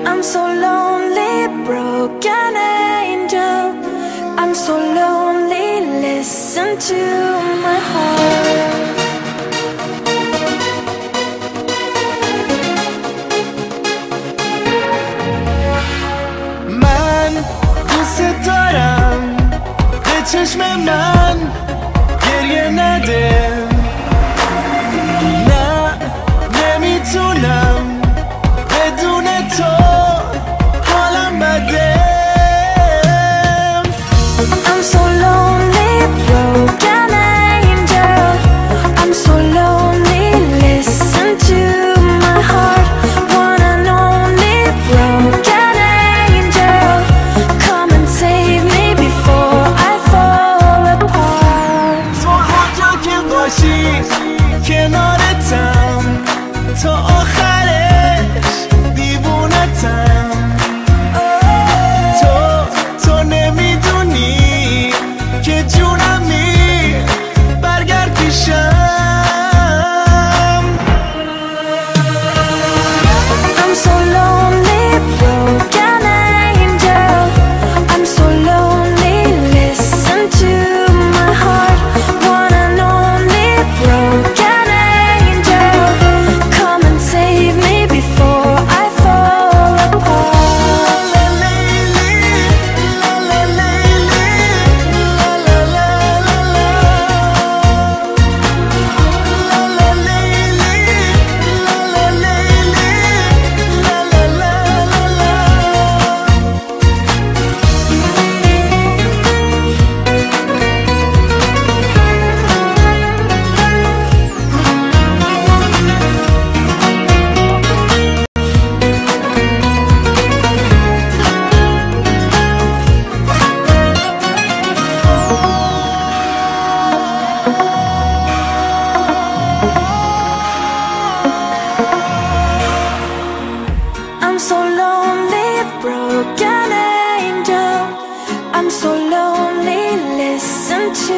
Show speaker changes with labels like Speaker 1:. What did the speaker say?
Speaker 1: I'm so lonely, broken angel. I'm so lonely, listen to my heart.
Speaker 2: من دوست دارم به چشم من گریه نده. نه نمیتونم بدون تو حالم بده.
Speaker 1: I'm so lonely, broken angel. I'm so lonely, listen to my heart. One and only broken angel, come and save me before I fall apart.
Speaker 2: تو هر جا که باشی کنارتم، تا آخرش دیوونتم. تو نمیدونی که جونمی، برگرد پیشم.
Speaker 1: I'm so lonely, broken angel. I'm so lonely, listen to my heart. One and only broken angel, come and save me before I fall apart. I'm so lonely, broken angel. I'm so lonely, listen to